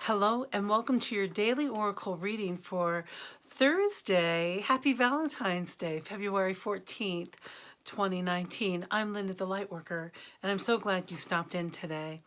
Hello and welcome to your daily oracle reading for Thursday. Happy Valentine's Day, February 14th, 2019. I'm Linn the Lightworker, and I'm so glad you stopped in today.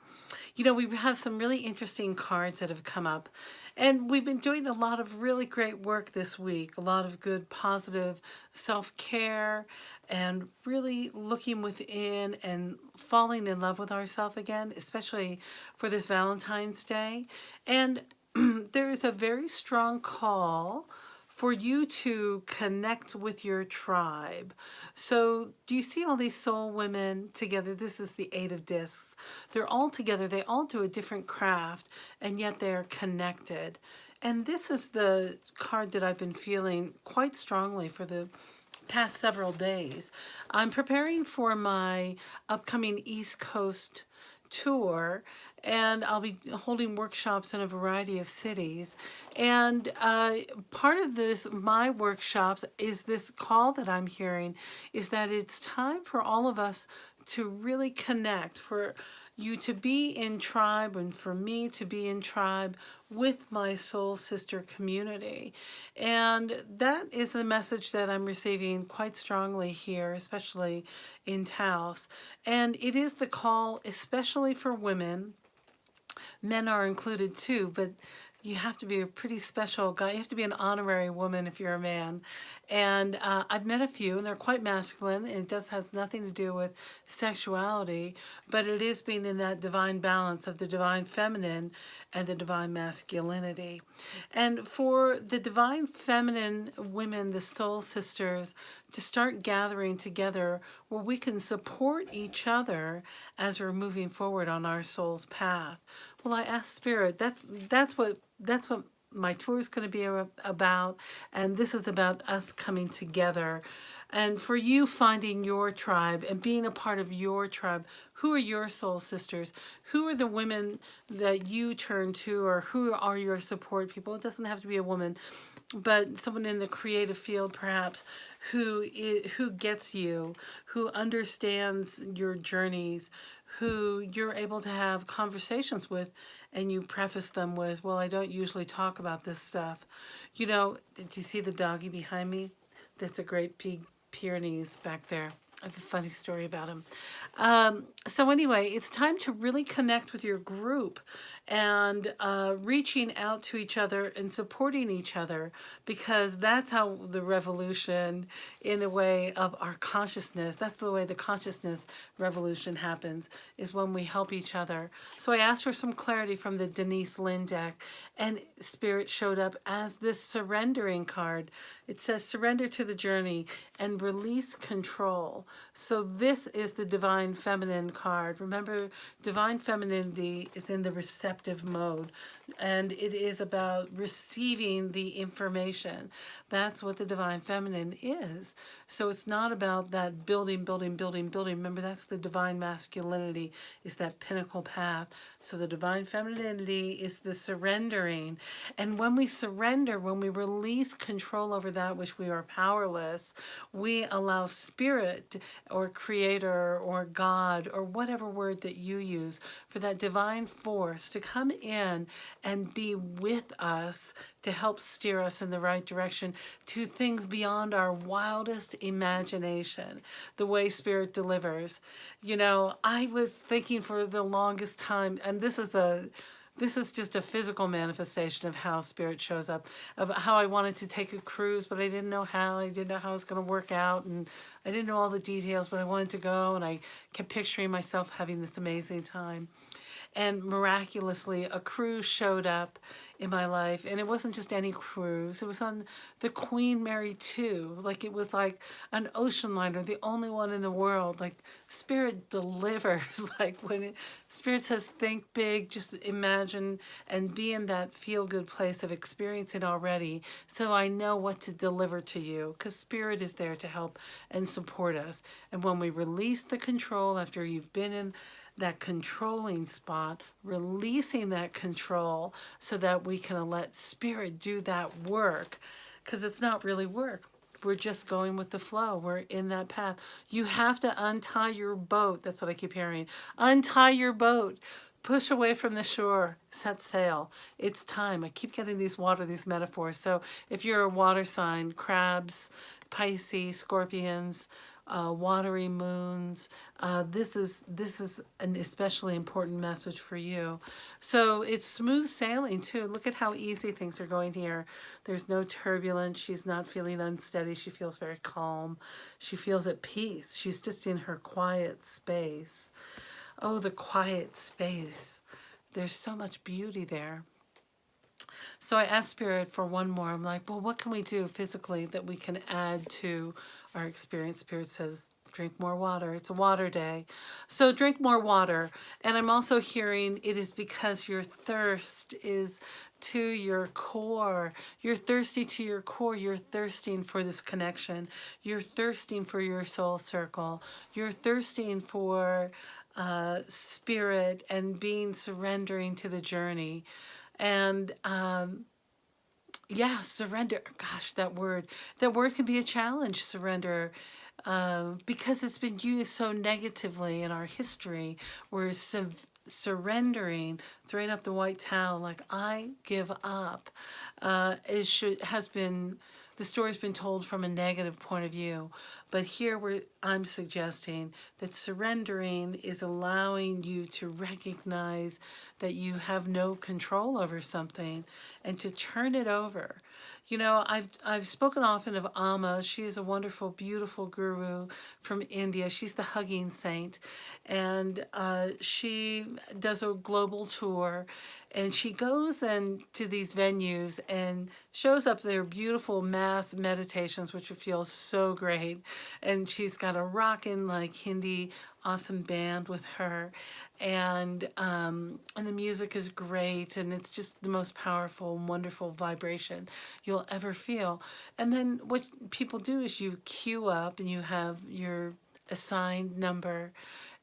You know, we have some really interesting cards that have come up, and we've been doing a lot of really great work this week, a lot of good, positive self-care, and really looking within and falling in love with ourselves again, especially for this Valentine's Day. And there is a very strong call for you to connect with your tribe. So do you see all these soul women together? This is the Eight of Discs. They're all together. They all do a different craft, and yet they're connected. And this is the card that I've been feeling quite strongly for the past several days. I'm preparing for my upcoming East Coast tour, and I'll be holding workshops in a variety of cities. And part of this, my workshops, is this call that I'm hearing, is that it's time for all of us to really connect, for you to be in tribe and for me to be in tribe with my soul sister community. And that is the message that I'm receiving quite strongly here, especially in Taos. And it is the call, especially for women. Men are included too, but you have to be a pretty special guy. You have to be an honorary woman if you're a man. And I've met a few, and they're quite masculine, and it has nothing to do with sexuality, but it is being in that divine balance of the divine feminine and the divine masculinity. And for the divine feminine women, the soul sisters, to start gathering together where we can support each other as we're moving forward on our soul's path. Well, I asked Spirit, that's what my tour is going to be about, and this is about us coming together. And for you finding your tribe and being a part of your tribe, who are your soul sisters? Who are the women that you turn to, or who are your support people? It doesn't have to be a woman, but someone in the creative field perhaps who gets you, who understands your journeys, who you're able to have conversations with, and you preface them with, well, I don't usually talk about this stuff. You know, did you see the doggy behind me? That's a great big Pyrenees back there. I have a funny story about him. So anyway, it's time to really connect with your group and reaching out to each other and supporting each other, because that's how the revolution in the way of our consciousness, that's the way the consciousness revolution happens, is when we help each other. So I asked for some clarity from the Denis Linn deck, and Spirit showed up as this surrendering card. It says surrender to the journey and release control. So this is the divine feminine card. Remember, divine femininity is in the receptive mode, and it is about receiving the information. That's what the divine feminine is. So it's not about that building. Remember, that's the divine masculinity, is that pinnacle path. So the divine femininity is the surrendering. And when we surrender, when we release control over that which we are powerless, we allow Spirit or Creator or God or whatever word that you use for that divine force to come in and be with us to help steer us in the right direction to things beyond our wildest imagination, the way Spirit delivers. You know, I was thinking for the longest time, and this is just a physical manifestation of how Spirit shows up, of how I wanted to take a cruise, but I didn't know how. I didn't know how it was going to work out, and I didn't know all the details, but I wanted to go, and I kept picturing myself having this amazing time. And miraculously, a cruise showed up in my life, and it wasn't just any cruise. It was on the Queen Mary 2. Like, it was like an ocean liner, the only one in the world. Like, Spirit delivers. Like, when Spirit says, think big, just imagine and be in that feel-good place of experiencing already, so I know what to deliver to you, because Spirit is there to help and support us. And when we release the control after you've been in that controlling spot, releasing that control so that we can let Spirit do that work, because it's not really work. We're just going with the flow. We're in that path. You have to untie your boat. That's what I keep hearing. Untie your boat. push away from the shore, set sail. It's time. I keep getting these metaphors. So if you're a water sign, crabs, Pisces, scorpions, watery moons, this is an especially important message for you. So it's smooth sailing too. Look at how easy things are going here. There's no turbulence. She's not feeling unsteady. She feels very calm. She feels at peace. She's just in her quiet space. Oh, the quiet space. There's so much beauty there. So I asked Spirit for one more. I'm like, well, what can we do physically that we can add to our experience? Spirit says, drink more water. It's a water day. So drink more water. And I'm also hearing it is because your thirst is to your core. You're thirsty to your core. You're thirsting for this connection. You're thirsting for your soul circle. You're thirsting for spirit and being surrendering to the journey. And yeah, surrender. Gosh, that word can be a challenge, surrender, because it's been used so negatively in our history. We're surrendering, throwing up the white towel, like I give up. Has been, the story's been told from a negative point of view, but here I'm suggesting that surrendering is allowing you to recognize that you have no control over something and to turn it over. You know, I've spoken often of Amma. She is a wonderful, beautiful guru from India. She's the hugging saint, and she does a global tour, and she goes to these venues and shows up their beautiful mass meditations, which feels so great. And she's got a rockin' like Hindi awesome band with her, and the music is great, and it's just the most powerful, wonderful vibration you'll ever feel. And then what people do is you queue up and you have your assigned number,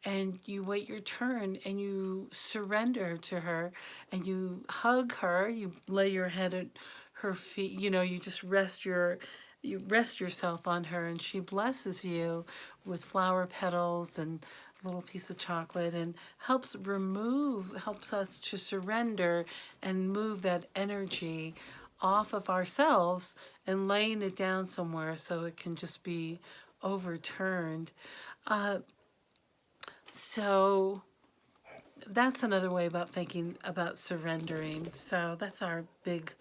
and you wait your turn and you surrender to her and you hug her. You lay your head at her feet. You know, you just rest yourself on her, and she blesses you with flower petals and a little piece of chocolate, and helps us to surrender and move that energy off of ourselves and laying it down somewhere so it can just be overturned. So that's another way about thinking about surrendering. So that's our big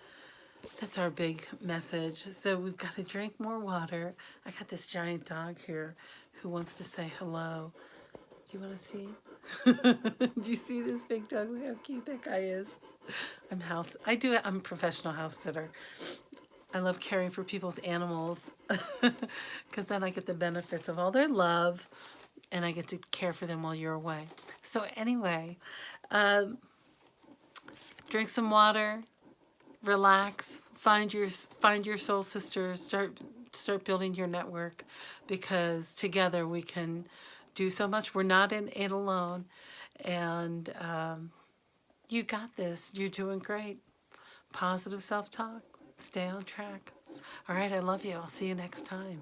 message. So we've got to drink more water. I got this giant dog here who wants to say hello. Do you want to see? Do you see this big dog? Look how cute that guy is. I'm a professional house sitter. I love caring for people's animals because then I get the benefits of all their love, and I get to care for them while you're away. So anyway, drink some water, relax, find your soul sisters, start building your network, because together we can do so much. We're not in it alone, and you got this. You're doing great. Positive self-talk. Stay on track. All right, I love you. I'll see you next time.